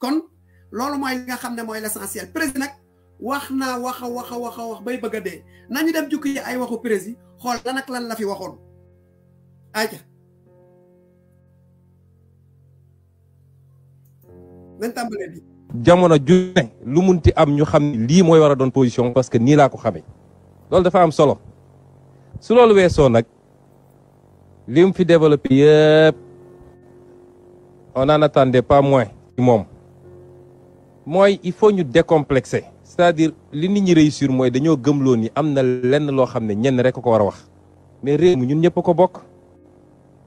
kon loolu mooy li nga xam ne mooy l'essentiel. président nag wax naa wax bay bëgg a dee nañu dem jukki yi ay waxu président xool lan ak lan la fi waxoon ayca nañ tàmbalee bi. jamono ju ne lu munti am ñu xam ne lii mooy war a doon position parce que nii laa ko xamee loolu dafa am solo su loolu weesoo nag li mu fi développé yëpp on n'en attendait pas moins ci moom mooy il faut ñu décomplexer c'est-à-dire li nit ñi réussir mooy dañoo gëmloo ni am na lenn loo xam ne ñenn rek ko war a wax mais réew mi ñun ñëpp ko bokk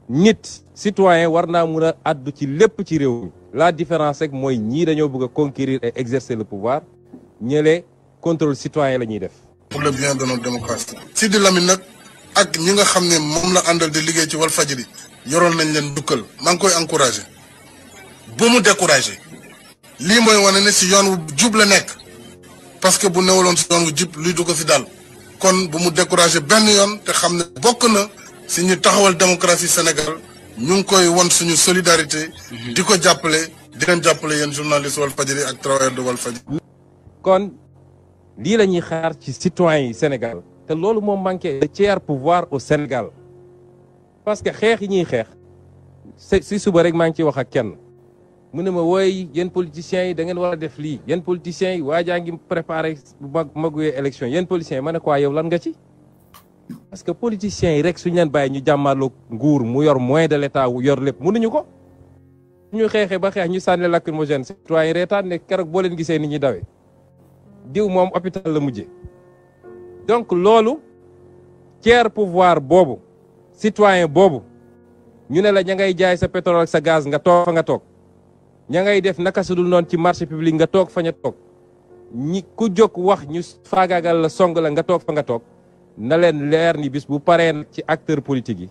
nit citoyen war naa mun a addu ci lépp ci réew mi la différence rek mooy ñii dañoo bëgg a conquérir et exercer le pouvoir ñële contrôle citoyen la ñuy def. pour le bien de notre démocratie. Sidi Lamine nag ak ñi nga xam ne moom la àndal di liggéey ci Walfadjri yoroon nañ leen dukkal maa ngi koy encouragé bu mu découragé lii mooy wane ne si yoon wu jub la nekk parce que bu newaloon si yoon wu jub luy du ko si dal kon bu mu découragé benn yoon te xam ne bokk na si ñu taxawal démocratie Sénégal ñu ngi koy won suñu solidarité. di ko jàppale di leen jàppale yéen journaliste Walfadjri ak travailleur de Walfadjri. kon lii la ñuy xaar ci citoyens yi Sénégal te loolu moo manqué le tiers pouvoir au Sénégal parce que xeex yi ñuy xeex si suba rek maa ngi ciy wax ak kenn mu ne ma wooy yéen politiciens yi da ngeen war a def lii yéen politiciens yi waajaa ngi préparé maguwee élection yéen politiciens yi ma ne ko yow lan nga ci parce que politiciens yi rek suñu leen bàyyi ñu jàmmaarloo nguur mu yor moyen de l'état wu yor lépp mënuñu ko ñu xeexee ba xeex ñu sànni lacrymogène citoyen yi reetaan ne keroog boo leen gisee ni ñuy dawee diw moom hôpital la mujje donc loolu tiers pouvoir boobu citoyen boobu ñu ne la ña ngay jaay sa pétrole ak sa gaz nga toog fa nga toog ña ngay def naka su dul noonu ci marché public nga toog fa ña toog ñi ku jóg wax ñu faagaagal la song la nga toog fa nga toog na leen leer ni bis bu paree nag ci acteur politique yi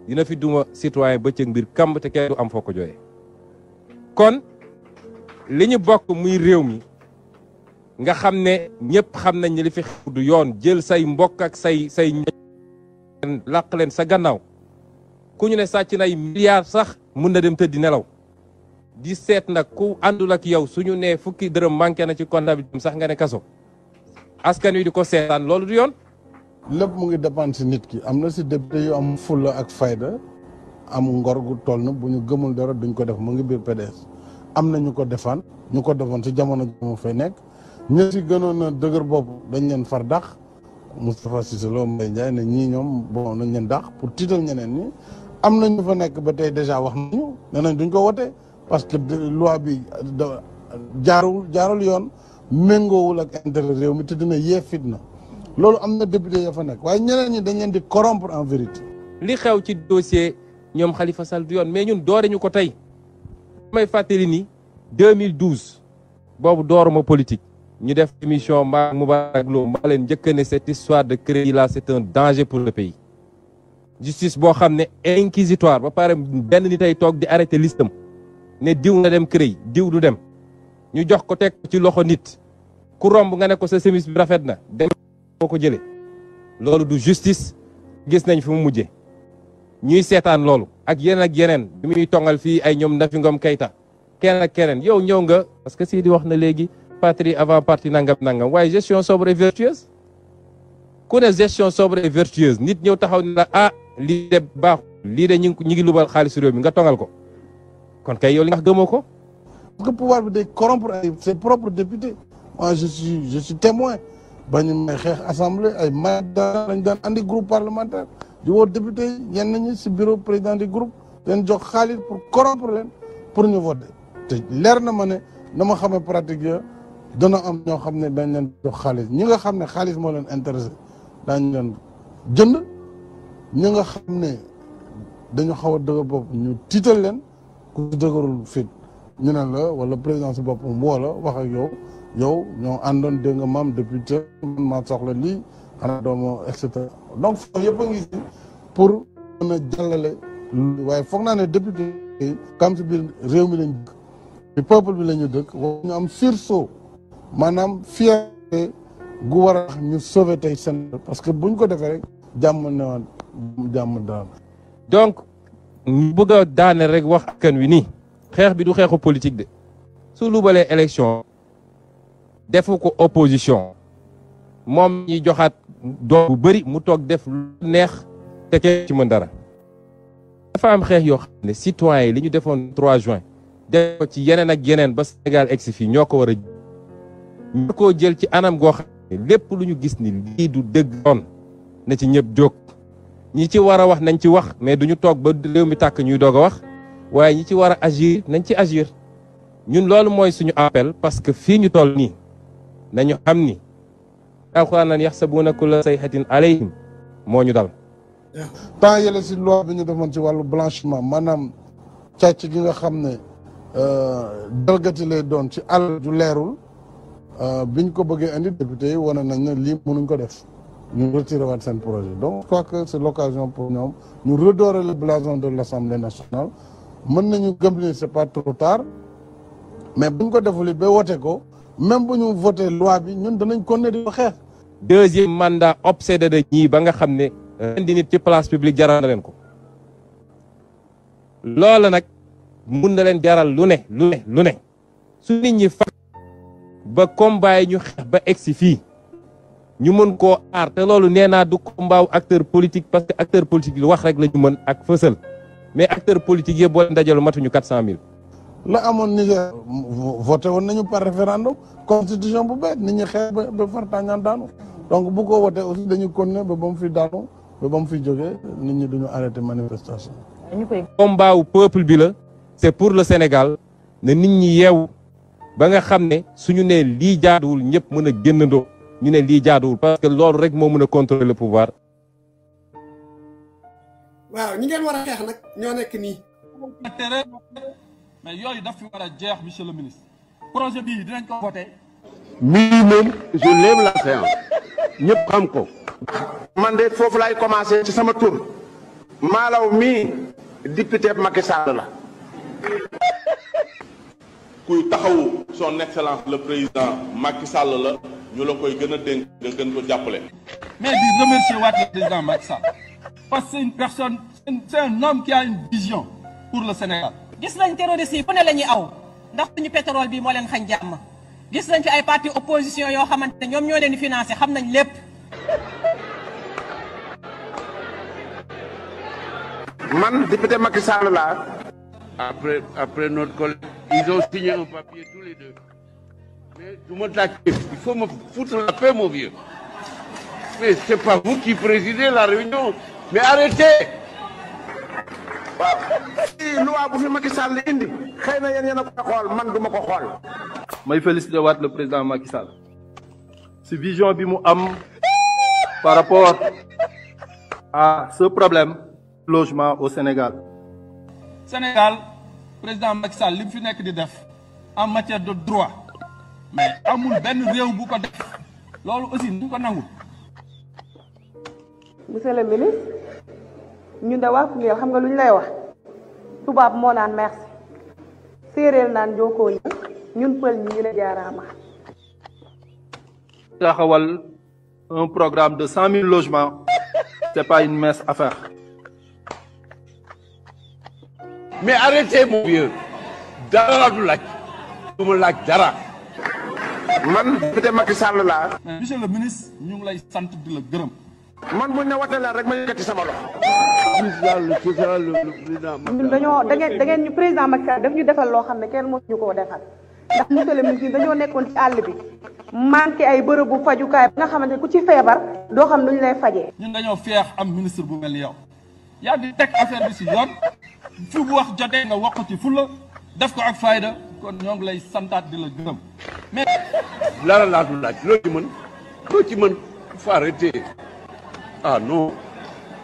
dina fi duma citoyen bëccëg mbir kamb te kenn du am foo ko jooyee kon li ñu bokk muy réew mi nga xam ne ñëpp xam nañ ne li fi xew du yoon jël say mbokk ak say làq leen sa gannaaw ku ñu ne sàcc nay milliards sax mun na dem tëddi nelaw di seet nag ku àndul ak yow suñu nee fukki dërëm manqué na ci comptabilité sax nga ne kaso askan wi di ko seetaan loolu du yoon. lépp mu ngi dépendre si nit ki am na si député yu am fulla ak fayda am ngor gu toll na bu ñu gëmul dara duñ ko def mu ngi biir PDS am na ñu ko defoon si jamono mu fay nekk ñi si gënoon a dëgër bopp dañ leen far dàq Moustapha Cissé Lo Mbaye Ndiaye ne ñii ñoom bon nañ leen dàq pour tiital ñeneen ñi am na ñu fa nekk ba tey déjà wax nañu nee nañ duñ ko wote parce que loi bi jaarul yoon méngoowul ak intérêt réew mi te dina yee fitna loolu am na député ya fa nekk waaye ñeneen ñi dañ leen di corrompre en vérité. li xew ci dossier ñoom Khalifa Sall du yoon mais ñun doore ñu ko tey may fàttali ni 2012 boobu dooruma politique ñu def émission ma Moubarak Lo ma leen njëkk ne cette histoire de crédit là c'est un danger pour le pays justice boo xam ne inquisitoire ba pare benn nit ay toog di arrêté listam ne diw na dem CREI diw du dem ñu jox ko teg ci loxo nit ku romb nga ne ko sa semis bi rafet na dem boo ko jëlee loolu du justice gis nañ fi mu mujje ñuy seetaan loolu ak yeneen bi muy tongal fii ay ñoom Nafi Ngom Keïta keneen ak keneen yow ñëw nga parce que si di wax na léegi patrie avant parti nangam waaye gestion sobre et vertueuse ku ne gestion sobre et vertueuse nit ñëw taxaw ni la lii de baaxul lii de ñu ngi lubal xaalis réew mi nga tongal ko kon kay yow li nga wax gëmoo ko. parce que pouvoir bi day corrompre ay ses propres députés moi je suis témoin ba ñu may xeex assemblée ay mandat lañ daan andi groupe parlementaire di woo député yi yenn ñi si bureau président du groupe leen jox xaalis pour corrompre leen pour ñu voter te leer na ma ne na ma xamee pratique ya dana am ñoo xam ne dañ leen jox xaalis ñi nga xam ne xaalis moo leen intéressé daañu leen jënd ñi nga xam ne dañu xaw a dëgër bopp ñu tiital leen ku dëgërul fit ñu ne la wala président si boppam woo la wax ak yow ñoo àndoon dégg nga maam député man maa soxla lii xanaa doomu et cetera donc foofu yëpp a ngi si pour mën a jàllale waaye foog naa ne député yi kam si biir réew mi lañ dëkk ci peuple bi la ñu dëkk war ñu am sursaut maanaam fierté gu war a ñu sauver tey Sénégal parce que buñ ko defee rek jàmm daan donc ñu bëgg a daane rek wax askan wi nii xeex bi du xeexu politique de su lubalee élection defu ko opposition moom ñi joxaat doom bu bëri mu toog def lu neex te kenn ci mën dara. dafa am xeex yoo xam ne citoyens yi li ñu defoon 3 juin def ko ci yeneen ak yeneen ba Sénégal egsi fii ñoo ko war a ñu koo jël ci anam goo xam ne lépp lu ñu gis ni lii du dëgg doon na ci ñëpp jóg. ñi ci war a wax nañ ci wax mais duñu toog ba réew mi tàkk ñuy doog a wax waaye ñi ci war a agir nañ ci agir ñun loolu mooy suñu appel parce que fii ñu toll nii nañu xam ni alxuraan nan yaxsabuuna kulla sayhatin alayhim moo ñu dal. temps yële si loi bi ñu defoon ci wàllu blanchiment maanaam càcc gi nga xam ne dalgati lay doon ci àll ju leerul biñ ko bëggee indi député yi wane nañ ne lii mënuñ ko def ñu retiré waat seen projet donc je crois que c'est l'occasion pour ñoom ñu redorer le blason de l'Assemblée nationale mën nañu gëm ni c'est pas trop tard mais buñ ko defuli ba wote ko même bu ñu voté loi bi ñun danañ continuer di ko xeex. deuxième mandat obsédé de ñii ba nga xam ne indi nit ci place publique jaral na leen ko loola nag mun na leen jaral lu ne su nit ñi fa ba combat yi ñu xeex ba egsi fii ñu mën koo aar te loolu nee naa du combat acteur politique parce que acteur politique lu wax rek la ñu mën ak fësal mais acteur politique yëpp boo leen dajalu matuñu 400 000. la amoon Niger voté woon nañu par référendum constitution bu bees nit ñi xeex ba fartaañaan daanu donc bu ko wote aussi dañuy continuer ba mu fi daanu ba mu fi jógee nit ñi duñu arrêté manifestation. combat wu peuple bi la c'est pour le Sénégal ne nit ñi yeewu ba nga xam ne suñu nee lii jaaduwul ñëpp mën a génnandoo ñu ne lii jaaduwul parce que loolu rek moo mën a contrôler le pouvoir. waaw ñi ngeen war a xeex nag ñoo nekk nii. mais yooyu daf fi war a jeex monsieur le ministre projet bii dinañ ko voté. minimum je lève la séance ñëpp xam ko. man de foofu laay commencé ci sama tur Malaw mii député Macky Sall la. kuy taxawu son excellence le président Macky Sall la ñu la koy gën a dénk nga gën ko jàppale. mais di remercier waat le président Macky Sall parce que c'est une personne c'est un homme qui a une vision pour le Sénégal. gis nañ terroristes yi fu ne la ñuy aw ndax suñu pétrole bi moo leen xañ jàmm gis nañ fi ay parti opposition yoo xamante ne ñoom ñoo leen di financé xam nañ lépp. man député Macky Sall la. Après notre collègue, ils ont signé un papier tous les deux. Mais tout le monde l'a il faut me foutre la paix, mon vieux. Mais c'est pas vous qui présidez la réunion. Mais arrêtez. Waaw. loi bu fi Macky Sall indi xëy na yéen a ko xool man duma ko xool. may féliciter waat le président Macky Sall si vision bi mu am par rapport à ce problème logement au Sénégal. Sénégal président Macky Sall li mu fi nekk di def en matière de droit mais amul benn réew bu ko def loolu aussi ñu ko nangul. monsieur le ministre ñun de waa Koungheul xam nga lu ñu lay wax tubaab moo naan merci séeréer naan jokkoo ñun pël ñi ñu la jaaraama. taxawal un programme de 100 000 logements c'est pas une mince affaire. Mais arrêtez mon vieux dara la du laaj du ma laaj dara man député Macky Sall laa. mais monsieur le ministre ñu ngi lay sant di la gërëm. man buñ ne wote la rek ma yëkkati sama loxo. ñun dañoo da ngeen ñu président Macky Sall daf ñu defal loo xam ne kenn mosuñu koo defal ndax monsieur le ministre dañoo nekkoon ci àll bi manqué ay bërëbu fajukaay ba nga xamante ne ku ci feebar doo xam nu ñu lay fajee. ñun dañoo feex am ministre bu mel ni yow yaa di teg affaire bi si yoon. fu bu wax jotee nga wax ko ci fulla def ko ak fayda kon ñoo ngi lay santaat di la gërëm mais. dara laa du laaj loo ci mën il faut arrêter ah non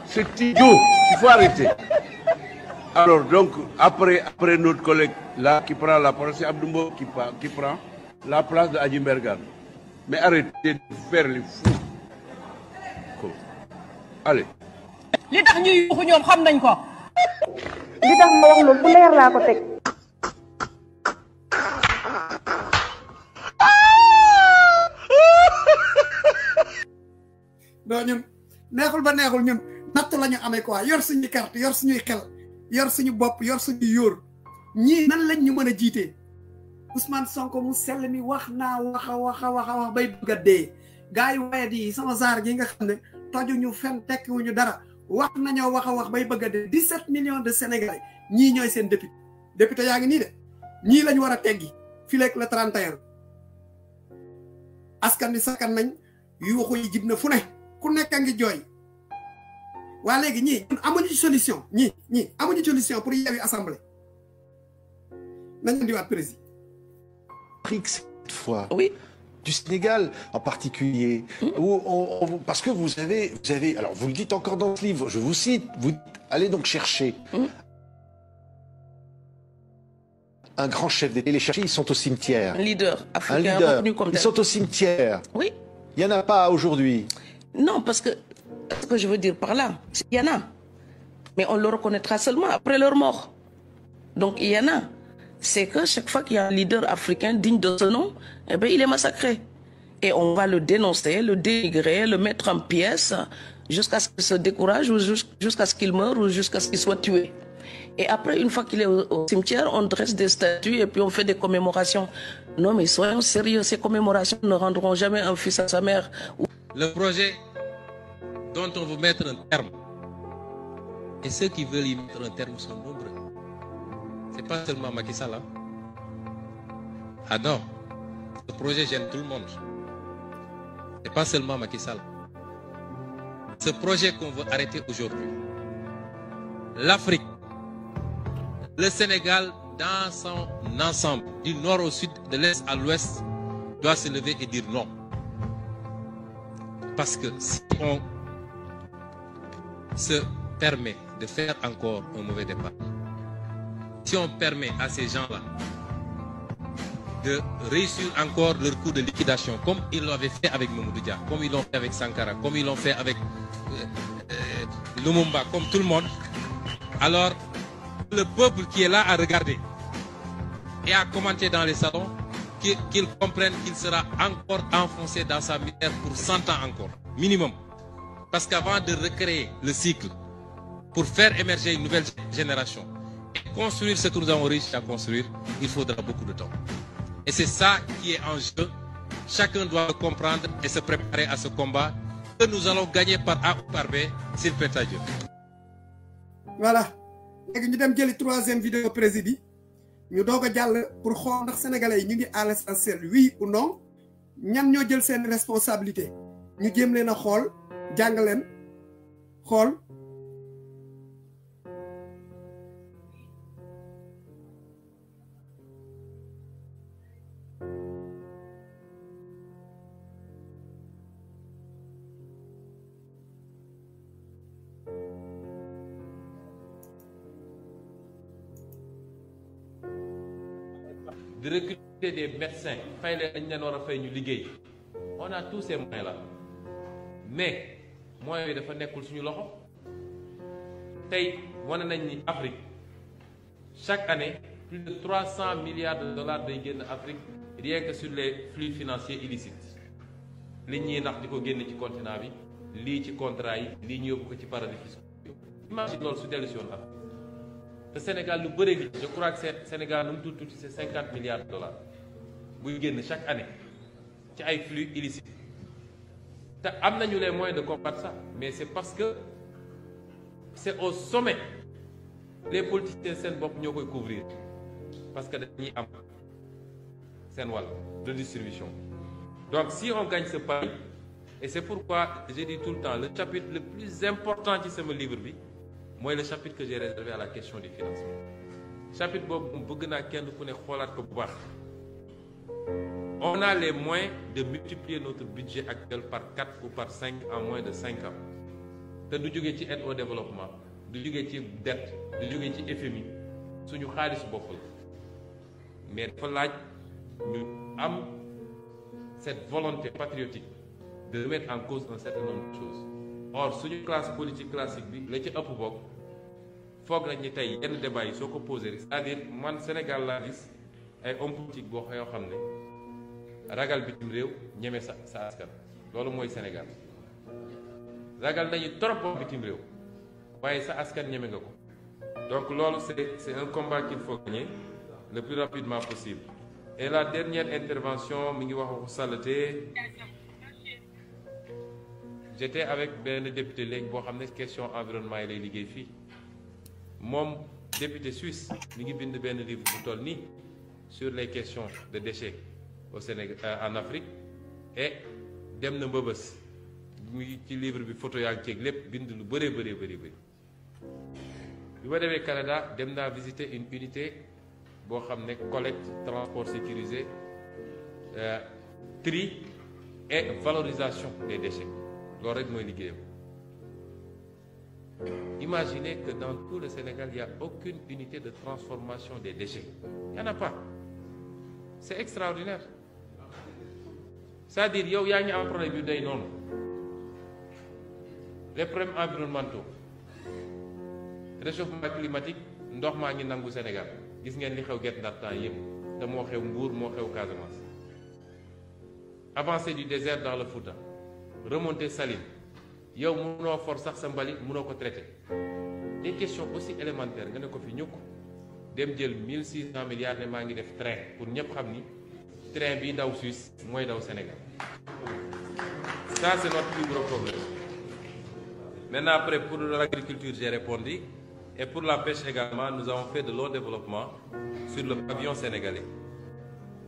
c'est idiot il faut arrêter. alors donc après notre collègue là qui prend la parole c'est Abdou Mbow qui prend la place de Adji Mbergane mais arrêtez de faire les fous allez. li tax ñuy yuuxu ñoom xam nañ ko. li tax ma wax loolu fu leer laa ko teg. non ñun neexul ba neexul ñun natt la ñu amee quoi yor suñu carte yor suñuy xel yor suñu bopp yor suñu yóor ñii nan lañ ñu mën a jiitee Ousmane Sonko mu sell mi wax bay bëgg a dee gars yi waaye di sama zaar gi nga xam ne tojuñu fen tekkiwuñu dara wax nañoo wax bay bëgg a dee 17 millions de Sénégalais ñii ñooy seen député yaa ngi nii de ñii lañ war a teggi fileeg le 31 askan wi sakkan nañ yu waxu yi jib na fu ne ku nekk a ngi jooy waa léegi ñii amuñu solution ñii amuñu solution pour yeewi assemblée nañ indiwaat président cette fois. Oui. Du Sénégal en particulier, parce que vous avez, alors vous le dites encore dans ce livre, je vous cite, vous allez donc chercher un grand chef d'État. Les chercher, ils sont au cimetière. Un leader africain. Un leader. Reconnu comme Ils tel. sont au cimetière. Oui. Il n'y en a pas aujourd'hui. Non, parce que ce que je veux dire par là, il y en a. Mais on le reconnaîtra seulement après leur mort. Donc il y en a. C'est que chaque fois qu'il y a un leader africain digne de ce nom, eh bien, il est massacré. Et on va le dénoncer, le dénigrer, le mettre en pièces jusqu'à ce qu'il se décourage ou jusqu'à ce qu'il meure ou jusqu'à ce qu'il soit tué. Et après, une fois qu'il est au cimetière, on dresse des statues et puis on fait des commémorations. Non, mais soyons sérieux, ces commémorations ne rendront jamais un fils à sa mère. Le projet dont on veut mettre un terme, et ceux qui veulent y mettre un terme sont nombreux. C'est pas seulement Macky Sall. Hein? Ah non, ce projet gêne tout le monde. C'est pas seulement Macky Sall. Ce projet qu'on veut arrêter aujourd'hui, l'Afrique, le Sénégal dans son ensemble, du nord au sud, de l'est à l'ouest, doit se lever et dire non. Parce que si on se permet de faire encore un mauvais départ, si on permet à ces gens-là de réussir encore leur coup de liquidation, comme ils l'avaient fait avec Mamadou Dia, comme ils l'ont fait avec Sankara, comme ils l'ont fait avec Lumumba, comme tout le monde, alors le peuple qui est là à regarder et à commenter dans les salons, qu'il comprenne qu'il sera encore enfoncé dans sa misère pour 100 ans encore, minimum. Parce qu'avant de recréer le cycle, pour faire émerger une nouvelle génération, et construire ce que nous avons réussi à construire, il faudra beaucoup de temps. Et c'est ça qui est en jeu. Chacun doit le comprendre et se préparer à ce combat que nous allons gagner par A ou par B, s'il plaît à Dieu. Voilà. léegi ñu dem jëli 3e vidéo président ñu doog a jàll pour xool ndax sénégalais yi ñu ngi à l'essentiel oui ou non ñan ñoo jël seen responsabilité ñu jéem leen a xool jàng leen xool. De recruter des médecins, on a tous ces moyens là mais moyens yi dafa nekkul suñu loxo tey wane nañ ni Afrique chaque année plus de 300 milliards de dollars day génn Afrique rien que sur les flux financiers illicites li ñuy nax di ko génn ci continent bi lii ci contrat yi lii ñu yóbbu ko ci paradis fiscaux imagine loolu su dellu si woon Afrique te Sénégal lu bëri je crois que Sénégal nu mu tuuti c'est 50 milliards de dollars buy génn chaque année ci ay flux illicites te am nañu les moyens de combattre ça mais c'est parce que c'est au sommet les politiciens seen bopp ñoo koy couvrir parce que dañuy am seen wàll de distribution. Donc si on gagne ce pari, et c'est pourquoi j'ai dit tout le temps le chapitre le plus important ci sama livre bi mooy le chapitre que j'ai réservé à la question du financement. Chapitre boobu moom bëgg naa kenn ku ne xoolaat ko bu baax. On a les moyens de multiplier notre budget actuel par 4 ou par 5 en moins de 5 ans. te du jógee ci aide au développement du jógee ci dette du jógee ci FMI suñu xaalis bopp la mais dafa laaj ñu am cette volonté patriotique de remettre en cause un certain nombre de choses. Or suñu classe politique classique bi la ci ëpp bokk foog nañ ni tey yenn débat yi soo ko posé c'est-à-dire man Sénégal laa gis ay homme politique boo yoo xam ne ragal bitim réew ñeme sa askan loolu mooy Sénégal ragal nañu trop bitim réew waaye sa askan ñeme nga ko donc loolu c'est un combat qu'il faut gagner le plus rapidement possible Et la dernière intervention mi ngi wax waxu saleté. J'étais avec benn député léegi boo xam ne question environnement yi lay liggéey fii moom député suisse mi ngi bind benn livre bu toll nii sur les questions de déchets au Sénégal en Afrique et dem na mbëbës mu ngi ci livre bi photo yaa ngi ceeg lépp bind lu bëree bëri bi ma demee Canada dem naa visiter une unité boo xam ne collecte transport sécurisé tri et valorisation des déchets loolu rek mooy liggéeyam. Imaginez que dans tout le Sénégal il n'y a aucune unité de transformation des déchets. Il n'y en a pas. C'est extraordinaire. C'est-à-dire yow yaa ngi am problème yu day noonu les problèmes environnementaux réchauffement climatique ndox maa ngi nangu Sénégal gis ngeen li xew Guet Ndar temps yëpp te moo xew Mbour moo xew Casamance. Avancée du désert dans le Fouta remontée Saline yow mënoo for sax sa mbalit mënoo ko traité des questions aussi élémentaires nga ne ko fi ñukk dem jël 1600 milliards ne maa ngi def train pour ñëpp xam ni train bi daw Suisse mooy daw Sénégal. Ça c'est notre plus gros problème. Maintenant après pour l'agriculture j'ai répondu et pour la pêche également nous avons fait de longs développements sur le pavillon sénégalais.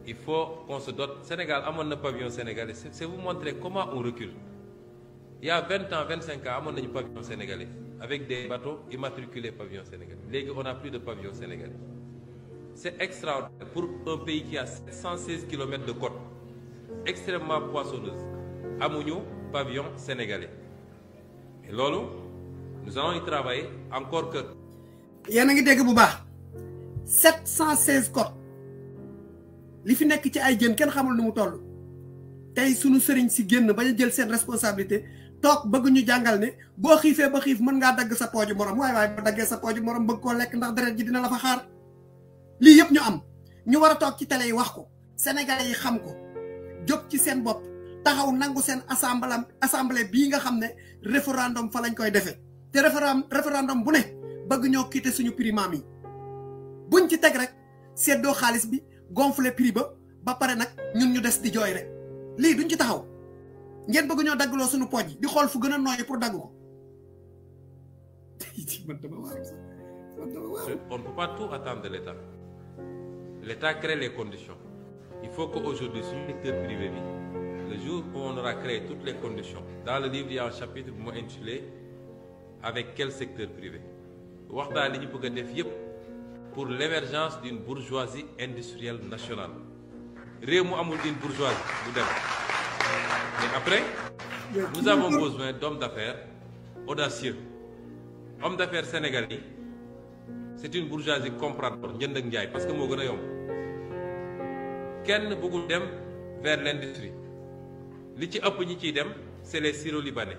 Il faut qu'on se dote. Sénégal amoon na pavillon sénégalais c'est vous montrer comment on recule. Il y a 20 ans 25 ans amoon nañu pavillon sénégalais avec des bateaux immatriculés pavillon sénégalais. Léegi on n'a plus de pavillon sénégalais. C'est extraordinaire pour un pays qui a 716 km de côte extrêmement poissonneuse amuñu pavillon sénégalais. Et loolu nous allons y travailler encore que. yéen a ngi dégg bu baax 716 côtes li fi nekk ci ay jën kenn xamul nu mu toll tey sunu sëriñ si génn ba ñu jël seen responsabilité toog bëgg ñu jàngal ne boo xiifee ba xiif mën ngaa dagg sa pooju morom waaye ba daggee sa pooju morom bëgg koo lekk ndax deret ji dina la fa xaar lii yëpp ñu am ñu war a toog ci télé yi wax ko sénégalais yi xam ko jóg ci seen bopp taxaw nangu seen assemblée bii nga xam ne référendum fa lañ koy defee te référendum bu ne bëgg ñoo quitter suñu prix maam yi buñ ci teg rek seddoo xaalis bi gonfler prix ba pare nag ñun ñu des di jooy rek lii duñ ci taxaw ngeen bëgg ñoo daggloo suñu pooj yi di xool fu gën a nooyi pour dagg ko. On ne peut pas tout attendre de l'État. L'État crée les conditions. Il faut qu'aujourd'hui, sur le secteur privé, le jour où on aura créé toutes les conditions, dans le livre il y a un chapitre bu ma intitulé avec quel secteur privé waxtaan li ñu bëgg a def yépp pour l'émergence d'une bourgeoisie industrielle nationale réew mu amul une bourgeoisie bu dem mais après nous avons besoin d'hommes d'affaires audacieux hommes d'affaires sénégalais c'est une bourgeoisie comprador njënd ak njaay parce que moo gën a yomb kenn bëggul dem vers l'industrie li ci ëpp ñi ciy dem c'est les Syro-Libanais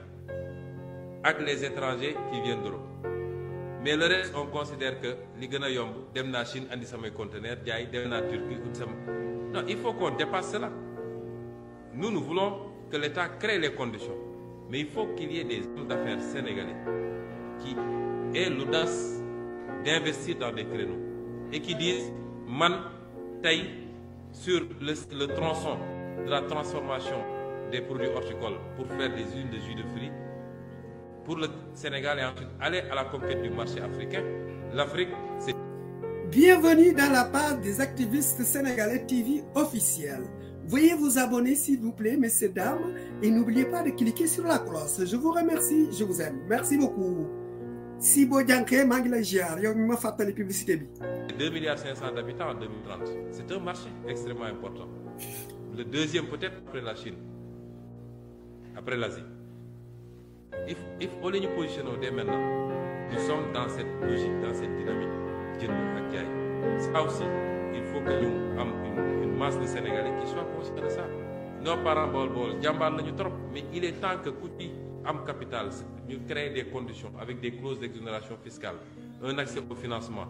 ak les étrangers qui viennent d'Europe mais le reste on considère que li gën a yomb dem naa Chine andi samay conteneurs jaay dem naa Turquie ut sama non il faut qu'on dépasse cela nous voulons que l'État crée les conditions mais il faut qu'il y ait des hommes d'affaires sénégalais qui aient l'audace d'investir dans des créneaux et qui disent man tey sur le tronçon de la transformation des produits horticoles pour faire des usines de jus de fruits pour le Sénégal et ensuite aller à la conquête du marché africain. L'Afrique, c'est... Bienvenue dans la page des activistes sénégalais TV officielle. Veuillez vous abonner s'il vous plaît, messieurs, dames, et n'oubliez pas de cliquer sur la cloche. Je vous remercie, je vous aime. Merci beaucoup. Si bo janké ma ngi lay ziar yow mi ma fatali publicité bi. 2,5 milliards d'habitants en 2030. C'est un marché extrêmement important. Le deuxième peut-être après la Chine. Après l'Asie. Il faut les positionner dès maintenant. Nous sommes dans cette logique, dans cette dynamique. Ça aussi, il faut que nous ayons une masse de Sénégalais qui soient conscients de ça. Nos parents bol jambar lañu trop, mais il est temps que ku ci am capital, ñu créer des conditions avec des clauses d'exonération fiscale, un accès au financement,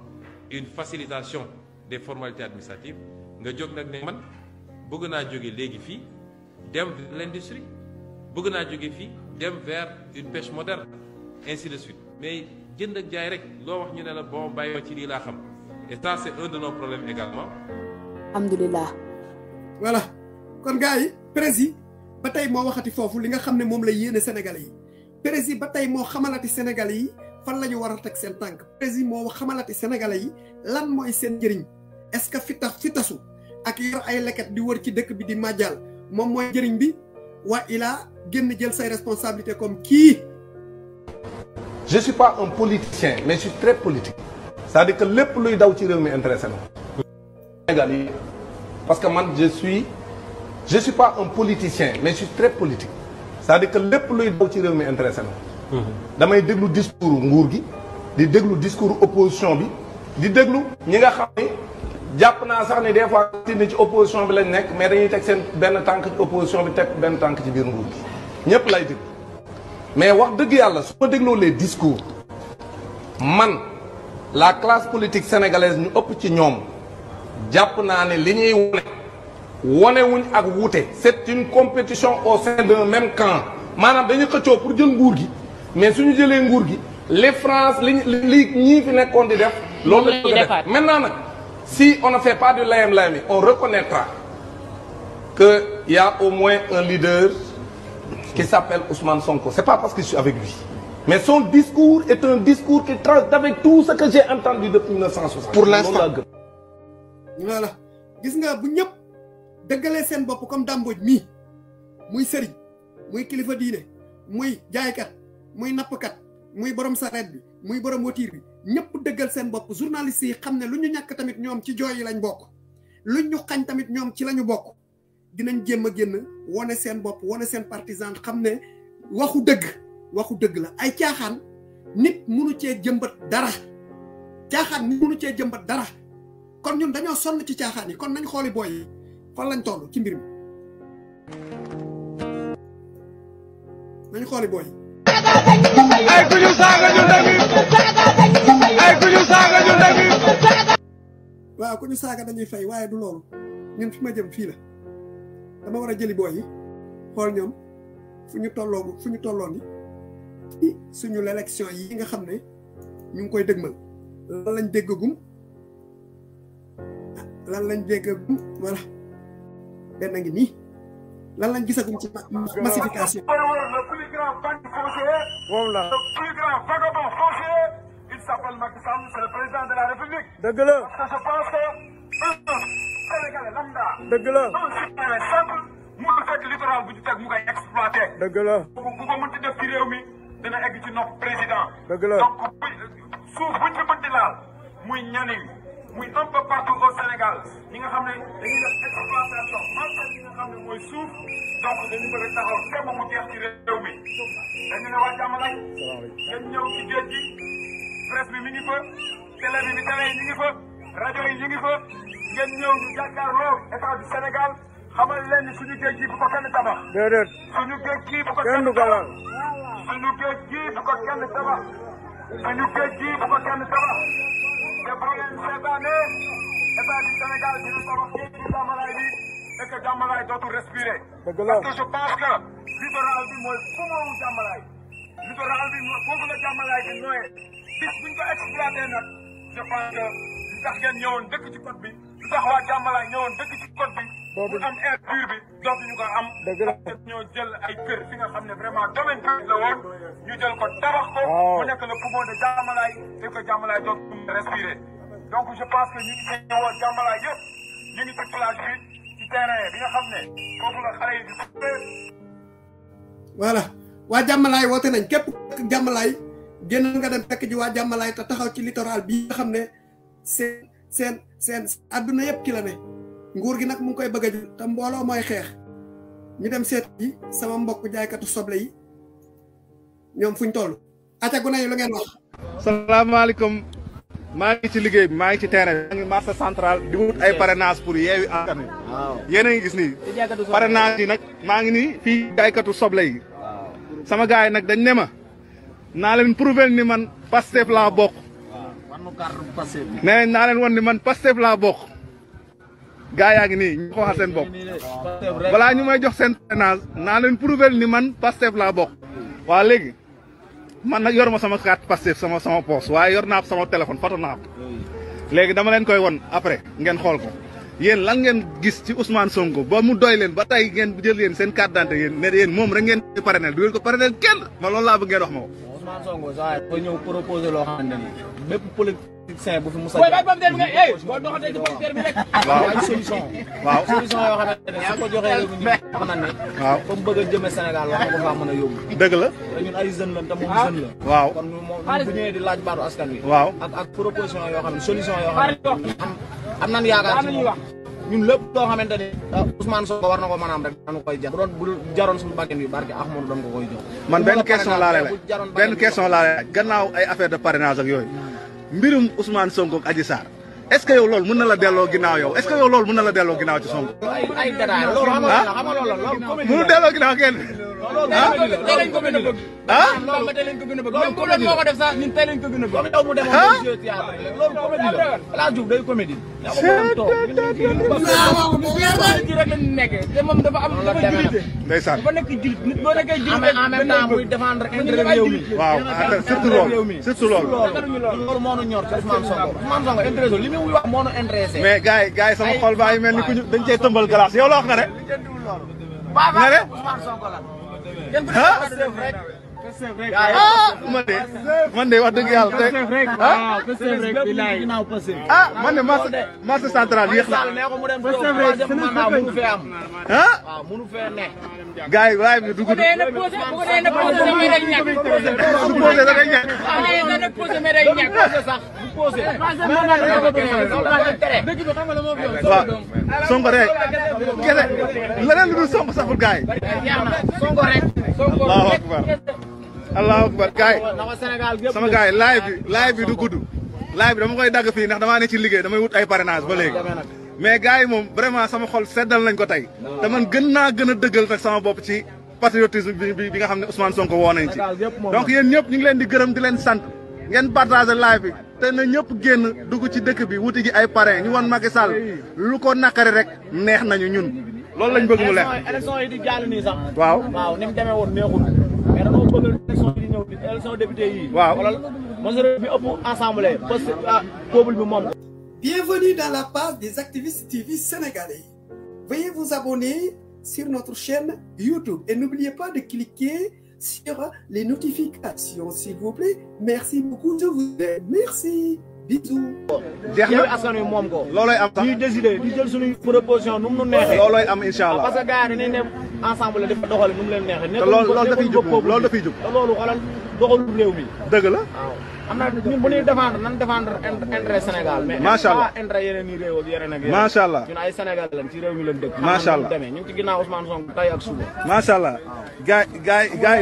une facilitation des formalités administratives. Nga jóg nag ne man bëgg naa jóge léegi fii dem vers l'industrie, bëgg naa jóge fii dem vers une pêche moderne, ainsi de suite. Mais jënd ak jaay rek loo wax ñu ne la bon bàyyi ci lii laa xam. Et ça c'est un de nos problèmes également. Alhamdulillah voilà kon gars yi président ba tey moo waxati foofu li nga xam ne moom la yéene Sénégalais yi président ba tey moo xamalati Sénégalais yi fan la ñu war a teg seen tànk président moo xamalati Sénégalais yi lan mooy seen njëriñ est-ce que fi tasu ak yor ay leket di wër ci dëkk bi di màjjal moom mooy njëriñ bi waa ilaa génn jël say responsabilités comme kii. Je suis pas un politicien mais je suis très politique. C'est-à-dire que lépp luy daw ci réew mi intéressé na Sénégal yi parce que man je suis pas un politicien mais je suis très politique. C'est-à-dire que lépp luy daw ci réew mi intéressé na damay déglu discours nguur gi di déglu discours opposition bi di déglu ñi nga xam ne jàpp naa sax ni des fois ci opposition bi lañ nekk mais dañuy teg seen benn tànk ci opposition bi teg benn tànk ci biir nguur gi ñëpp lay déglu mais wax dëgg yàlla su ma dégloo les discours man la classe politique sénégalaise ñu ëpp ci ñoom jàpp naa ne li ñuy wone wuñ ak wuute c'est une compétition au sein d'un même camp maanaam dañuy xëccoo pour jël nguur gi mais suñu jëlee nguur gi les France li ñii fi nekkoon di def loolu la ñu def maintenant nag si on ne fait pas du layam-layami on reconnaîtra que y a au moins un leader qui s'appelle Ousmane Sonko c'est pas parce que je suis avec lui mais son discours est un discours qui trace avec tout ce que j'ai entendu depuis 1960 pour l'instant voilà gis nga bu ñëpp dëggalee seen bopp comme dàmbooj mii muy sëriñ muy kilifa diine muy jaaykat muy nappkat muy borom sareet bi muy borom wotiir bi ñëpp dëggal seen bopp journalistes yi xam ne lu ñu ñàkk tamit ñoom ci jooy yi lañ bokk lu ñu xañ tamit ñoom ci lañu bokk dinañ jéem a génn wone seen bopp wone seen partisan xam ne waxu dëgg la ay caaxaan nit mënu cee jëmbat dara kon ñun dañoo sonn ci caaxaan yi kon nañ xooli booy yi fan lañ toll ci mbir mi nañ xooli booy yi ay ku ñu saaga ñu ndami ay ku ñu saaga ñu ndami waaw ku ñu saaga dañuy fay waaye du loolu ñun fi ma jëm fii la dama war a jëli booy yi xool ñoom fu ñu tolloon ni suñu l'élection yi nga xam ne ñu ngi koy dëgmal lan lañ déggagum voilà benn ngi nii lan lañ gisagum ci massification. le plus grand bandit foncier. moom la le plus grand vagabond foncier. il s'appelle Macky Sall, c'est le président de la République. dëgg la parce que je pense que un Sénégalais lambda. dëgg la un citoyen simple. mu fekk littoral bu ñu teg mu koy exploité. dëgg la bu ko mënti def ci réew mi dina egg ci nopp président. dëgg la donc suuf buñ fi mënti laal muy Nianing muy un peu partout au Sénégal ñi nga xam ne dañuy def exploitation marché ñi nga xam ne mooy suuf donc dañu bëgg a taxaw temm mu jeex ci réew mi dañu ne waa Jàmmalaay ngeen ñëw ci géej gi presse bi mi ngi fa télé yi ñu ngi fa rajo yi ñu ngi fa ngeen ñëw ñu jàkkaarloo état du Sénégal xamal leen ni suñu géej gi bu ko kenn tabax déedéet suñu géej gi bu ko kenn tabax suñu géej gi bu ko kenn tabax suñu géej gi bu ko kenn tabax te boo leen seetaanee état du Sénégal dina tabax géej gi Jàmmalaay bi et que Jàmmalaay dootul respirer. parce que je pense que littoral bi mooy poumon wu Jàmmalaay littoral bi mooy foofu la Jàmmalaay bi nooyee bis buñ ko exploité nag je pense que lu tax ngeen ñëwoon dëkk ci côte bi lu tax waa Jàmmalaay ñëwoon dëkk ci côte bi bu am air pur bi dootuñu ko am. dëgg la ñoo jël ay kër fi nga xam ne vraiment domaine public la woon ñu jël ko tabax ko. mu nekk le poumon de Jàmmalaay et que Jàmmalaay dootul respirer donc je pense que ñu ngi ñëwoo Jàmmalaay yëpp ñu ngi ci plage bi ci terrain bi nga xam ne foofu la xale yi di. voilà waa Jàmmalaay woote nañ képp Jàmmalaay génn nga dem fekk ji waa Jàmmalaay te taxaw ci littoral bi nga xam ne seen adduna yëpp ci la ne nguur gi nag mu ngi koy bëgg a jël te mbooloo mooy xeex ñu dem seet ji sama mbokk jaaykatu soble yi ñoom fuñ toll. acca gu ne lu ngeen wax. salaamaaleykum maa ngi ci liggéey bi maa ngi ci terrain bi. maa ngi marché central di wut ay parrainage pour Yewwi Askan Wi. yéen a ngi gis nii. parrainage yi nag maa ngi nii fii jaaykatu soble yi. sama gars yi nag dañ ne ma naa leen prouver ni man Pastef laa bokk. nee nañ naa leen wan ni man Pastef laa bokk. gaa yaa ngi nii ñu ko waxal seen bopp balaa ñu may jox seen parrainage naa leen prouver ni man Pastef laa bokk. waa léegi man nag yor ma sama carte Pastef sama poche waaye yor naa ko sama téléphone foto naa ko léegi dama leen koy won après ngeen xool ko yéen lan ngeen gis ci Ousmane Sonko ba mu doy leen ba tey ngeen jël yéen seen carte d'identité yéen ne yéen moom rek ngeen di parrainel du ngeen ko parrainel kenn ma loolu laa bëgg ngeen wax ma ko. Ousmane Sonko saa yi ñëw proposé loo xamante ni bépp politicien bu fi Moussa waaw ay solution waaw solution yoo xamante ne su ko joxee ñu wax na ne waaw comme bëgg a jëme Sénégal wax ko faa mën a yóbbu dëgg la te ñun ay jeune lañ te moom jeune la waaw kon moom bu ñëwee di laaj baatu askan wi waaw ak proposition yoo xam ne solution yoo xam ne am nan yaakaar ci moom ñun lépp loo xamante ni Ousmane Sonko war na ko mën a am rek dañu koy jar bu jaroon suñu bakkan bi barke Ahmadou doon ko koy jox man benn question laa lay laaj gannaaw ay affaire de parrainage ak yooyu mbirum Ousmane Sonko ak Adji Sarr est-ce que yow loolu mën na la delloo ginnaaw yow est-ce que yow loolu mën na la delloo ginnaaw ci Sonko ay détail loolu xam nga loolu mënu delloo ginnaaw kenn tey lañ ko gën a bëgg loolu tey lañ ko gën a bëgg même comédie moo ko def sax ñun tey lañ ko gën a bëgg yow mu demoon day jouer théâtre loolu comédie la La Diouf day comédie yaa ko mën toog ji rek lañ nekkee te moom dafa am dafa julite ndeysaan dafa nekk julit nit boo nekkee julit en même temps muy défendre intérêt réew mi waaw surtout loolu loolu moo nu ñor ci Ousmane Sonko intéressé li muy wax moo nu intéressé mais gars yi sama xol baa ngi mel ni ku ñu dañ cee tëmbal glace yow la wax nga ne nga ne man de wax dëgg yàlla tey man de marché central yéex na munu fee ne gars yi waaye bi dugg du posé da ngay ñàkk waaw Sonko rek kese leneen lu dul Sonko saxul gars yi Allahu akbar Allahu akbar gars yi sama gars yi live bi du gudd live bi dama koy dagg fii ndax damaa ne ci liggéey damay wut ay parrainage ba léegi mais gars yi moom vraiment sama xol seddal nañ ko tey te man gën a dëggal nag sama bopp ci patriotisme bi nga xam ne Ousmane Sonko woo nañ ci donc yéen ñëpp ñu ngi leen di gërëm di leen sant ngeen partager live bi te na ñëpp génn dugg ci dëkk bi wuti ji ay parrain ñu won Macky Sall lu ko nakari rek neex nañu ñun loolu lañ bëgg mu leer élection yi di jàll nii sax waaw ni mu demee woon neexul mais dañoo bëgg élection yi di ñëw élection député yi waaw wala majorité bi ëpp assemblée parce que peuple bi moom Bienvenue dans la page des activistes TV sénégalais. Veuillez vous abonner sur notre chaîne YouTube et n'oubliez pas de cliquer sur les notifications, s'il vous plaît. Merci beaucoup, je vous aime. Merci. Bisous. Yewwi Askan Wi moom ko. loolooy am sax ñuy décider di jël suñuy proposition nu mu nu neexee. loolooy am incha allah parce que gars yi dañuy ne ensemble dafa doxale nu mu leen neexee. te loolu dafay jub loolu dafay jub. te loolu xoolal doxalu réew mi. dëgg la. waaw am na ñun bu ñuy défendre nan défendre intérêt Sénégal. mais macha allah pas intérêt yeneen i réew ak yeneen ak yeneen. macha allah ñun ay Sénégal lañ ci réew mi lañ dëkk. macha allah ñu ngi ci ginnaaw Ousmane Sonko tey ak suba. macha allah gars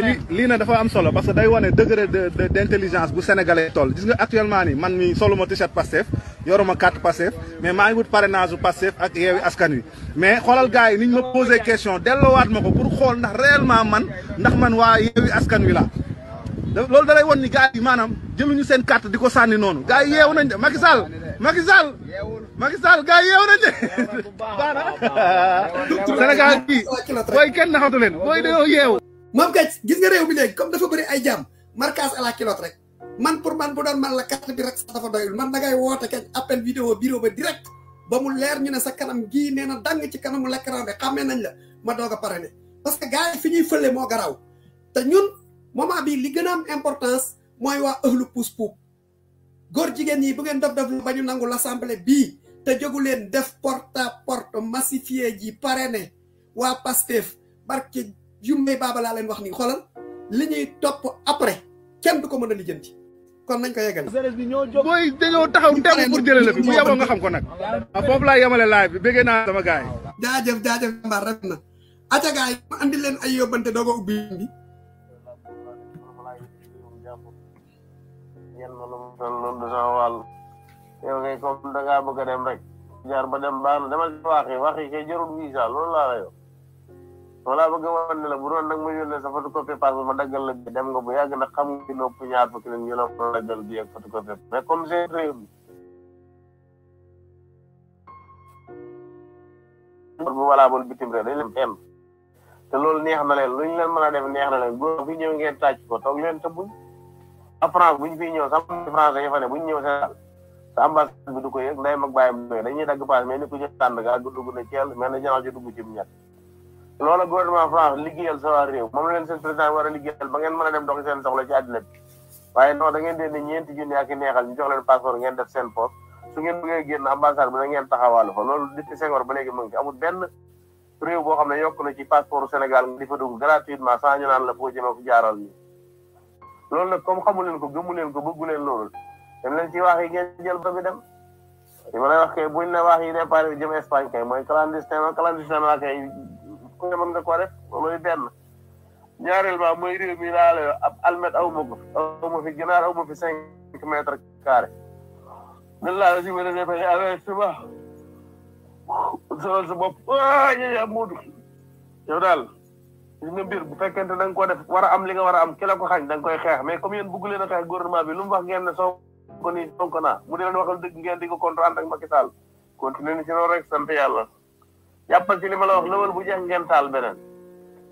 yi lii na dafa am solo parce que day wane degré d' intelligence bu sénégalais toll gis nga actuellement nii man mi soluma t-shirt Pastef yoruma carte Pastef mais maa ngi wut parrainage bu Pastef ak Yewwi Askan Wi mais xoolal gars yi niñ ma posé question delloowaat ma ko pour xool ndax réellement ndax man waa Yewwi Askan Wi la loolu da lay won ni gars yi maanaam jëluñu seen carte di ko sànni noonu gars yi yeewu nañ de Macky Sall gars yi yeewu nañ de Sénégal bii booy kenn naxatu leen booy dañoo yeewu moom kay gis nga réew mi léegi comme dafa bëri ay jàmm marquage à la culotte rek man pour man bu doon man la carte bi rek sax dafa doyul man da ngay woote kañ appel vidéo bureau ba direct ba mu leer ñu ne sa kanam gii nee na dang ci kanamu l'écran bi xàmmee nañ la ma doog a parrainé parce que gars yi fi ñuy fële moo garaaw te ñun moment bi li gën a am importance mooy waa ëhlu puus-puub góor jigéen ñi bu ngeen dof ba ñu nangu l'assemblée bii te jógu leen def porte à porte massifié ji parrainé waa Pastef barke Jummee Baaba laa leen wax nii xoolal li ñuy topp après kenn du ko mën a lijjanti kon nañ ko yeggal. booy dañoo taxaw temm pour jëlee la fi bu yeboo nga xam ko nag. foofu laa yemale live bi bëggee naa sama gars yi. jaajëf mbaar rafet na. acca gars yi ma andi leen ay yóbbante doog a ubbi bi. loolu du sama wàll yow kay comme da ngaa bëgg a dem rek jaar ba dem baax na demal ci wax yi kay jarul visa loolu laa la yow wala bëgg a wan ne la bu doon nag ma yónnee sa photocopie passeport ma daggal la bi dem nga bu yàgg nag xam nga ci nopp ñaar fukki nit ñu la ko daggal bi ak photocopie mais comme c'est réew mi bu valable bitim réew dañ leen kenn te loolu neex na leen lu ñu leen mën a def neex na leen góor fi ñëw ngeen tàcc ko toog leen te buñ a France bu ñu fiy ñëw sax français yi fa ne bu ñu ñëw Sénégal sa ambassade bi du ko yëg nday mag bàyyam du dañuy dagg paas mais ni ko jël tànd gaa dugg na ceel mais na janax ji dugg ci ñett loola gouvernement France liggéeyal sa waa réew moom la leen seen président war a liggéeyal ba ngeen mën a dem doxi seen soxla ci àddina bi waaye non da ngeen dee ni ñeenti junni ak neexal ñu jox leen passeport ngeen def seen poste su ngeen bëggee génn ambassade bi da ngeen taxawaalu fa loolu depuis Senghor ba léegi mu ngi amul benn réew boo xam ne yokk na ci passeport Sénégal nga di fa dugg gratuitement sans ñu naan la foo jëmee fu jaaral nii loolu nag comme xamu leen ko gëmu leen ko bëggu leen loolu dem leen ci wax yi ngeen jël ba bi dem li ma lay wax kay buñ ne wax yi départ bi jëm Espagne kay mooy clandestin kay ku ne mën nga ko def looluy benn ñaareel ba mooy réew mi laa la ab almet aw ma fi ginaar aw ma fi 5 mètres carré nan laa la si mën a defee investissement solal sa bopp ya Moodu yow daal gis nga mbir bu fekkente da nga ko def war a am li nga war a am ki la ko xañ da nga koy xeex mais comme yéen bëgg leen a xeex gouvernement bi lu mu wax ngeen ne soo ko nii sonko naa mu di leen waxal dëgg ngeen di ko contre ak Macky Sall continuer ni si loolu rek sant yàlla jàppal ci li ma la wax lëwal bu jeex ngeen taal beneen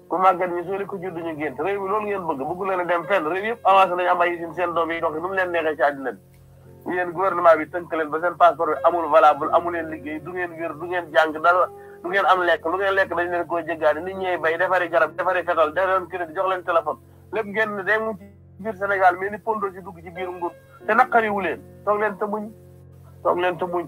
ku màggat ñi sooli ko judd ñu gént réew mi loolu ngeen bëgg leen a dem fenn réew yëpp avancé nañu am ay usine seen doom yi dox nu mu leen neexee ci àddina bi yéen gouvernement bi tënk leen ba seen passeport bi amul valable amu leen liggéey du ngeen wér du ngeen jàng dara du ngeen am lekk lu ngeen lekk dañ leen koo jéggaani nit ñee bay defari garab defari fetal def leen crédit jox leen téléphone lépp ngeen ne day mu ci biir Sénégal mais ni pondo si dugg ci biir nguur te naqariwu leen toog leen te muñ